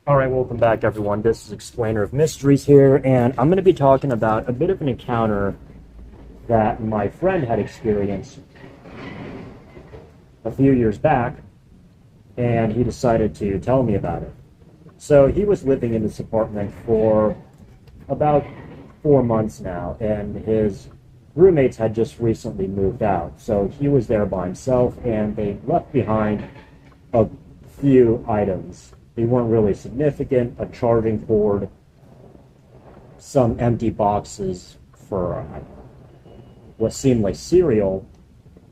All right, welcome back, everyone. This is Explainer of Mysteries here, and I'm going to be talking about a bit of an encounter that my friend had experienced a few years back, and he decided to tell me about it. So he was living in this apartment for about 4 months now, and his roommates had just recently moved out. So he was there by himself, and they left behind a few items. They weren't really significant: a charging cord, some empty boxes for what seemed like cereal,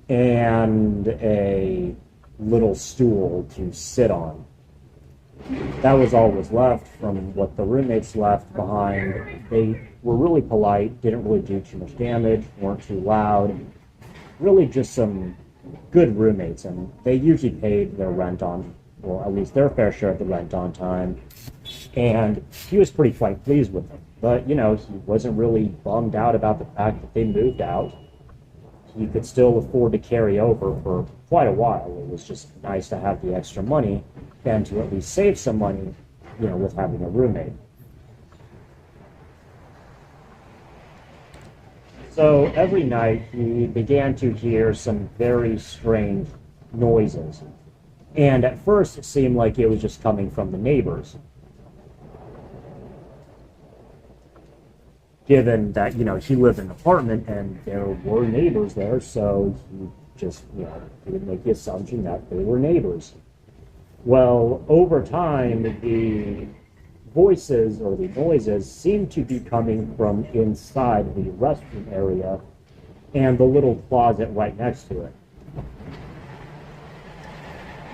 and a little stool to sit on. That was all was left from what the roommates left behind. They were really polite, didn't really do too much damage, weren't too loud. Really just some good roommates, and they usually paid their rent on, or at least their fair share of the rent on time. And he was pretty quite pleased with them. But, he wasn't really bummed out about the fact that they moved out. He could still afford to carry over for quite a while. It was just nice to have the extra money and to at least save some money, with having a roommate. So every night he began to hear some very strange noises. And at first it seemed like it was just coming from the neighbors. Given that, he lived in an apartment and there were neighbors there, so he just, he would make the assumption that they were neighbors. Well, over time, the voices or the noises seemed to be coming from inside the restroom area and the little closet right next to it.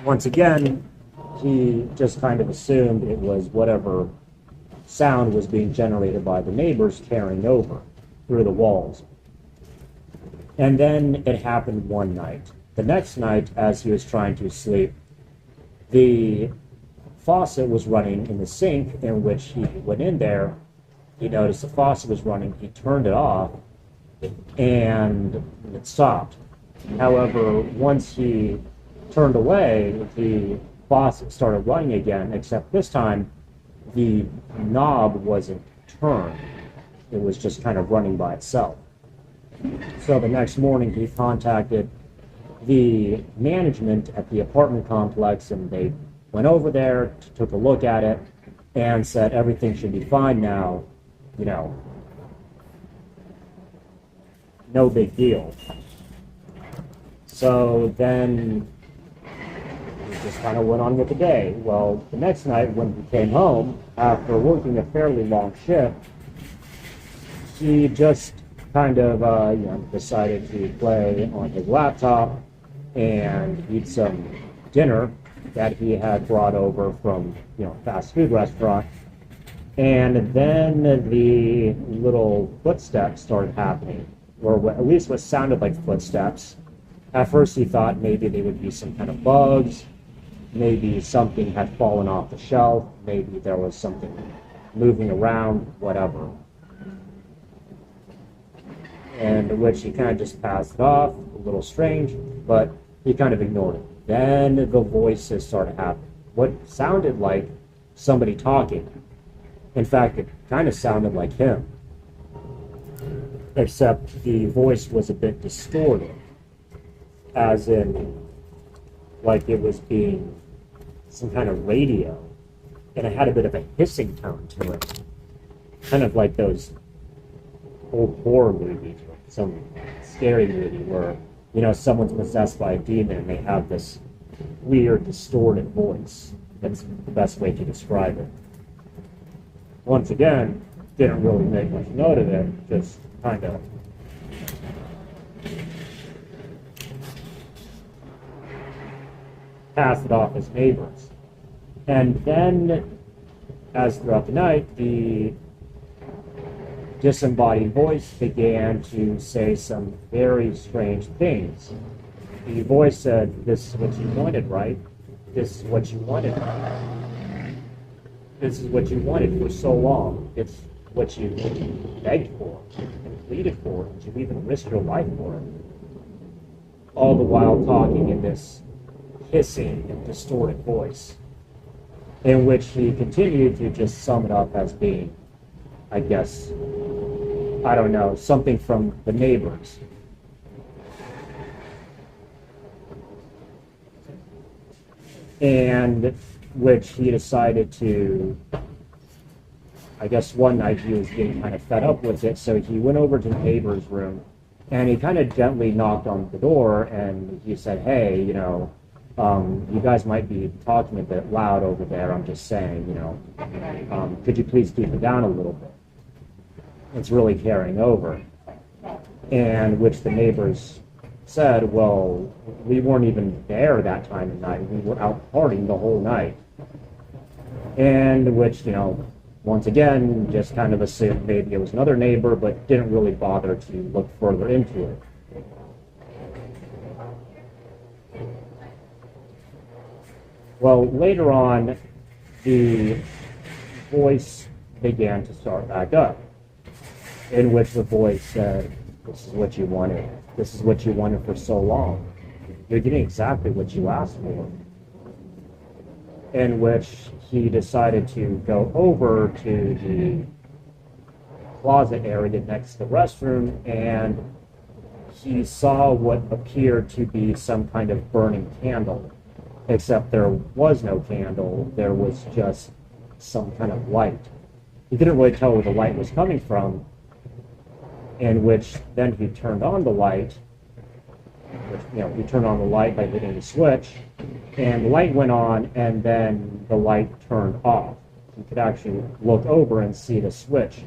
Once again, he just kind of assumed it was whatever sound was being generated by the neighbors carrying over through the walls. And then it happened one night. The next night, as he was trying to sleep, the faucet was running in the sink, in which he went in there. He noticed the faucet was running. He turned it off, and it stopped. However, once he turned away, the faucet started running again, except this time the knob wasn't turned. It was just kind of running by itself. So the next morning he contacted the management at the apartment complex, and they went over there, took a look at it, and said everything should be fine now. No big deal. So then he just kind of went on with the day. Well, the next night when he came home, after working a fairly long shift, he just kind of, decided to play on his laptop and eat some dinner that he had brought over from, fast food restaurant. And then the little footsteps started happening, or at least what sounded like footsteps. At first he thought maybe they would be some kind of bugs, maybe something had fallen off the shelf, maybe there was something moving around, whatever. And which he kind of just passed it off, a little strange, but he kind of ignored it. Then the voices started happening. What sounded like somebody talking. In fact, it kind of sounded like him, except the voice was a bit distorted, as in, like it was being some kind of radio, and it had a bit of a hissing tone to it, kind of like those old horror movies, or some scary movie where, someone's possessed by a demon and they have this weird, distorted voice. That's the best way to describe it. Once again, didn't really make much note of it, just kind of passed it off as neighbors. And then, as throughout the night, the disembodied voice began to say some very strange things. The voice said, "This is what you wanted, right? This is what you wanted. This is what you wanted for so long. It's what you begged for and pleaded for, and you even risked your life for it." All the while talking in this hissing and distorted voice. in which he continued to just sum it up as being, I guess, I don't know, something from the neighbors. And which he decided to, I guess one night he was getting kind of fed up with it, so he went over to the neighbor's room and he kind of gently knocked on the door and he said, hey, you guys might be talking a bit loud over there. I'm just saying, could you please keep it down a little bit? It's really carrying over. And which the neighbors said, well, we weren't even there that time of night. We were out partying the whole night. And which, once again, just kind of assumed maybe it was another neighbor, but didn't really bother to look further into it. Well, later on, the voice began to start back up, in which the voice said, this is what you wanted. This is what you wanted for so long. You're getting exactly what you asked for. In which he decided to go over to the closet area next to the restroom, and he saw what appeared to be some kind of burning candle, except there was no candle. There was just some kind of light. He didn't really tell where the light was coming from, in which then he turned on the light, which, he turned on the light by hitting the switch, and the light went on, and then the light turned off. You could actually look over and see the switch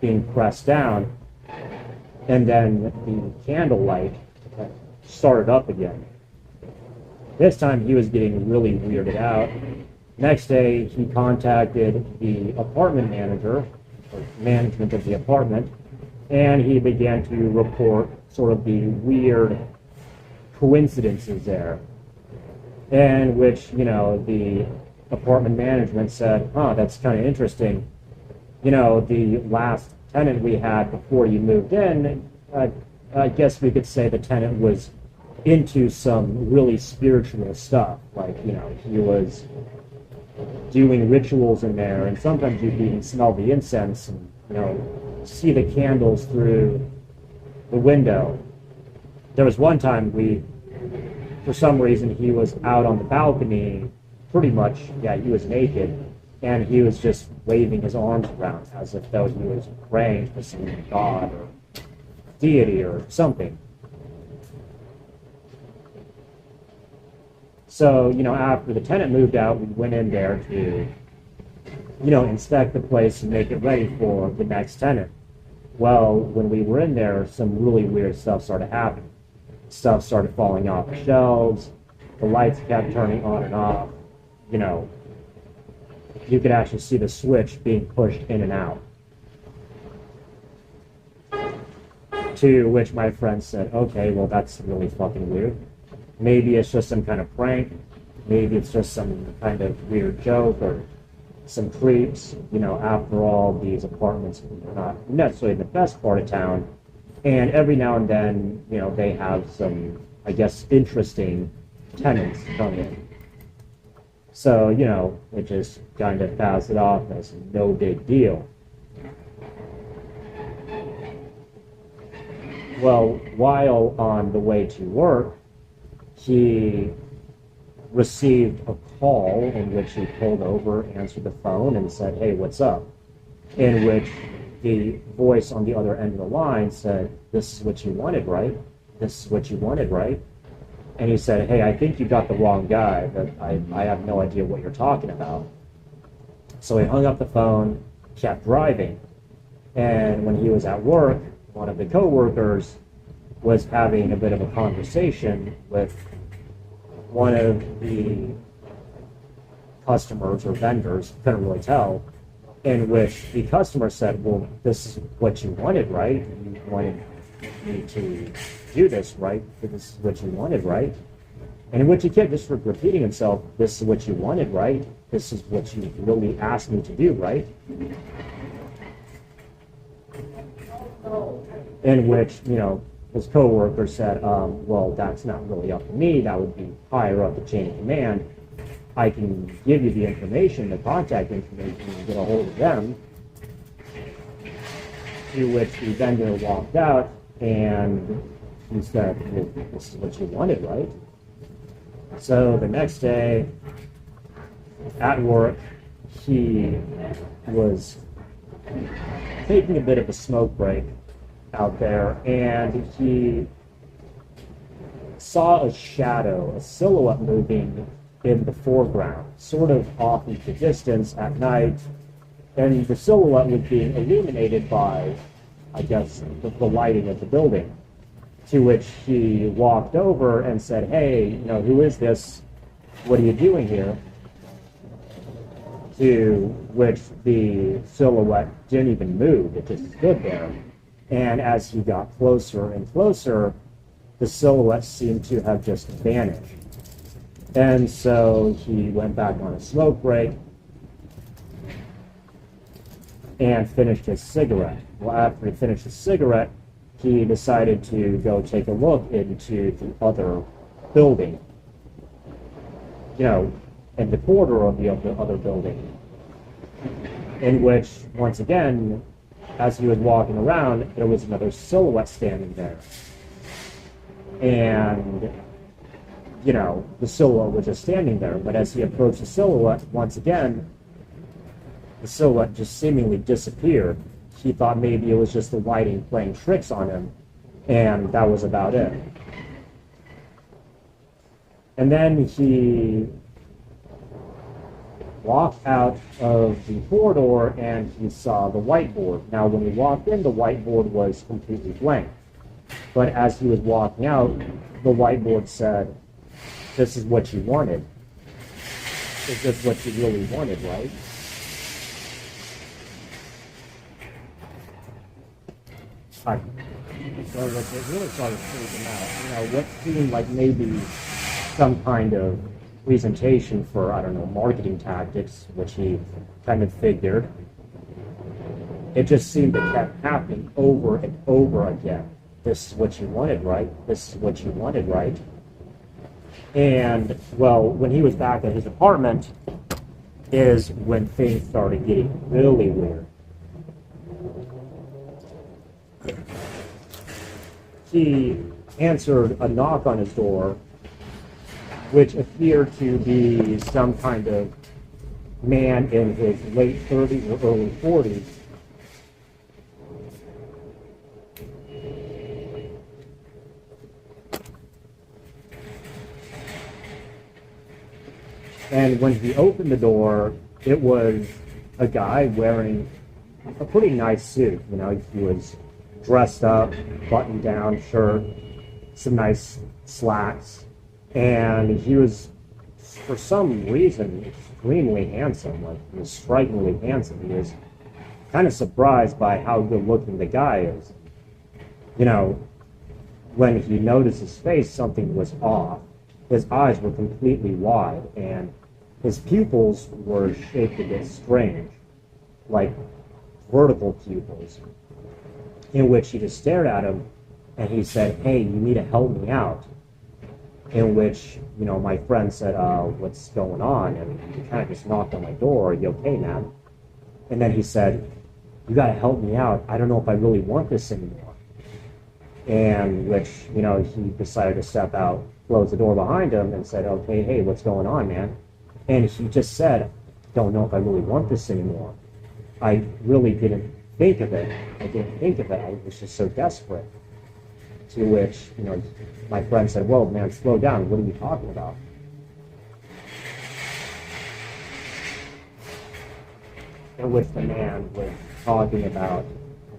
being pressed down, and then the candle light started up again. This time he was getting really weirded out. Next day, he contacted the apartment manager, or management of the apartment, and he began to report sort of the weird coincidences there. And which, the apartment management said, that's kind of interesting. The last tenant we had before you moved in, I guess we could say the tenant was into some really spiritual stuff. Like, he was doing rituals in there, and sometimes you can even smell the incense and, see the candles through the window. There was one time for some reason, he was out on the balcony, pretty much, he was naked, and he was just waving his arms around as if though he was praying to some god or deity or something. So, after the tenant moved out, we went in there to, inspect the place and make it ready for the next tenant. Well, when we were in there, some really weird stuff started happening. Stuff started falling off the shelves. The lights kept turning on and off. You could actually see the switch being pushed in and out. To which my friend said, okay, well, that's really fucking weird. Maybe it's just some kind of prank. Maybe it's just some kind of weird joke or some creeps. After all, these apartments are not necessarily the best part of town. And every now and then, they have some, I guess, interesting tenants come in. So, it just kind of passed it off as no big deal. Well, while on the way to work, he received a call in which he pulled over, answered the phone, and said, hey, what's up? In which the voice on the other end of the line said, this is what you wanted, right? This is what you wanted, right? And he said, hey, I think you got the wrong guy. I have no idea what you're talking about. So he hung up the phone, kept driving. And when he was at work, one of the coworkers was having a bit of a conversation with one of the customers or vendors, couldn't really tell, in which the customer said, well, this is what you wanted, right? You wanted me to do this, right? This is what you wanted, right? And in which he kept just repeating himself, this is what you wanted, right? This is what you really asked me to do, right? In which, his coworker said, well, that's not really up to me. That would be higher up the chain of command. I can give you the information, the contact information, and get a hold of them. To which the vendor walked out, and he said, well, this is what you wanted, right? So the next day, at work, he was taking a bit of a smoke break out there, and he saw a shadow, a silhouette moving in the foreground, sort of off in the distance at night, and the silhouette was being illuminated by, I guess, the lighting of the building. To which he walked over and said, hey, who is this? What are you doing here? To which the silhouette didn't even move. It just stood there. And as he got closer and closer, the silhouette seemed to have just vanished. And so he went back on a smoke break and finished his cigarette. Well, after he finished his cigarette, he decided to go take a look into the other building, in the corridor of the other building, in which, once again, as he was walking around, there was another silhouette standing there. And, the silhouette was just standing there, but as he approached the silhouette, once again, the silhouette just seemingly disappeared. He thought maybe it was just the lighting playing tricks on him, and that was about it. And then he walked out of the corridor and he saw the whiteboard. Now, when he walked in, the whiteboard was completely blank. But as he was walking out, the whiteboard said, this is what you wanted. Is this what you really wanted, right? So it really started freaking out. What seemed like maybe some kind of presentation for, I don't know, marketing tactics, which he kind of figured. It just seemed to kept happening over and over again. This is what you wanted, right? This is what you wanted, right? And, well, when he was back at his apartment is when things started getting really weird. He answered a knock on his door, which appeared to be some kind of man in his late 30s or early 40s. And when he opened the door, it was a guy wearing a pretty nice suit. He was dressed up, button-down shirt, some nice slacks, and he was, for some reason, extremely handsome. Like, he was strikingly handsome. He was kind of surprised by how good-looking the guy is. When he noticed his face, something was off. His eyes were completely wide, and his pupils were shaped a bit strange, like vertical pupils, in which he just stared at him, and he said, hey, you need to help me out. In which, my friend said, what's going on? And he kind of just knocked on my door, are you okay, man? And then he said, you got to help me out. I don't know if I really want this anymore. And which, he decided to step out, close the door behind him, and said, okay, hey, what's going on, man? And he just said, don't know if I really want this anymore. I really didn't think of it. I didn't think of it. I was just so desperate. To which, my friend said, whoa, man, slow down. What are you talking about? In which the man was talking about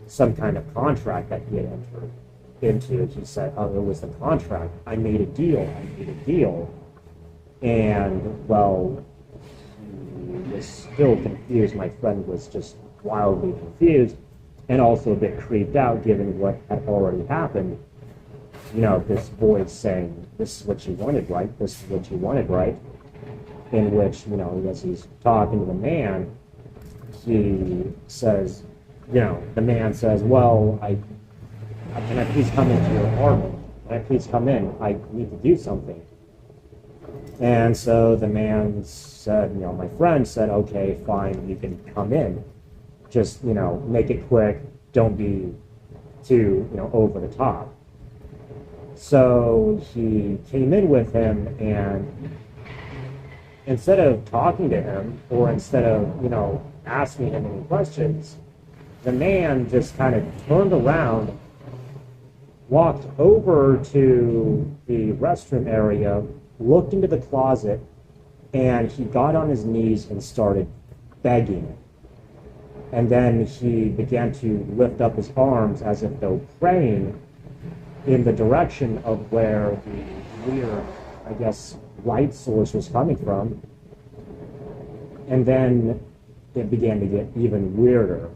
some kind of contract that he had entered into. He said, oh, it was the contract. I made a deal. And, well, he was still confused. My friend was just wildly confused and also a bit creeped out given what had already happened. This voice saying, this is what you wanted, right? This is what you wanted, right? In which, as he's talking to the man, he says, the man says, well, can I please come into your apartment? Can I please come in? I need to do something. And so the man said, my friend said, okay, fine, you can come in. Just, make it quick. Don't be too, over the top. So he came in with him, and instead of talking to him, or instead of, asking him any questions, the man just kind of turned around, walked over to the restroom area, looked into the closet, and he got on his knees and started begging. And then he began to lift up his arms as if though praying in the direction of where the weird, I guess, light source was coming from. And then it began to get even weirder.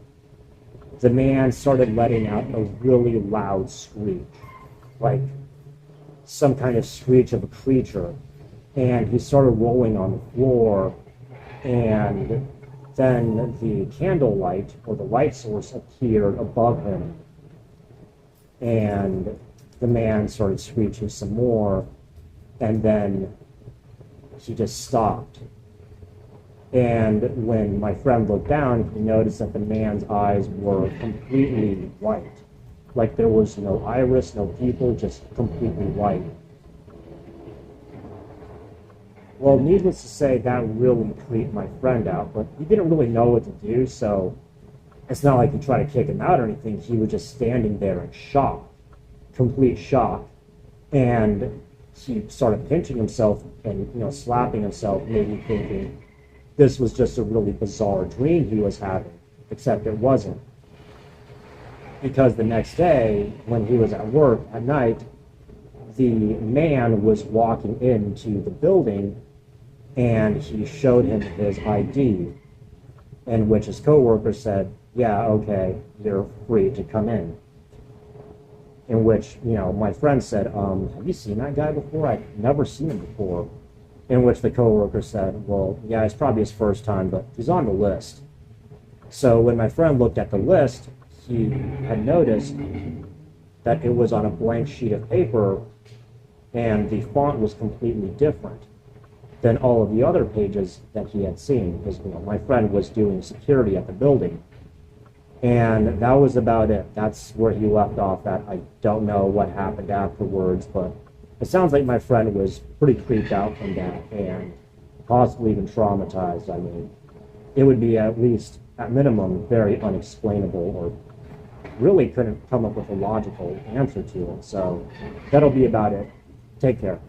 The man started letting out a really loud screech, like some kind of screech of a creature. And he started rolling on the floor, and then the candlelight, or the light source, appeared above him. And the man started screeching some more, and then he just stopped. And when my friend looked down, he noticed that the man's eyes were completely white. Like there was no iris, no pupil, just completely white. Well, needless to say, that really creeped my friend out, but he didn't really know what to do, so it's not like he tried to kick him out or anything. He was just standing there in shock, complete shock. And he started pinching himself and, slapping himself, maybe thinking this was just a really bizarre dream he was having, except it wasn't. Because the next day, when he was at work at night, the man was walking into the building, and he showed him his ID, in which his coworker said, yeah, okay, you're free to come in. In which, my friend said, have you seen that guy before? I've never seen him before. In which the coworker said, well, yeah, it's probably his first time, but he's on the list. So when my friend looked at the list, he had noticed that it was on a blank sheet of paper, and the font was completely different than all of the other pages that he had seen. Because my friend was doing security at the building. And that was about it. That's where he left off at. I don't know what happened afterwards, but it sounds like my friend was pretty creeped out from that and possibly even traumatized. I mean, it would be at least, at minimum, very unexplainable, or really couldn't come up with a logical answer to it. So that'll be about it. Take care.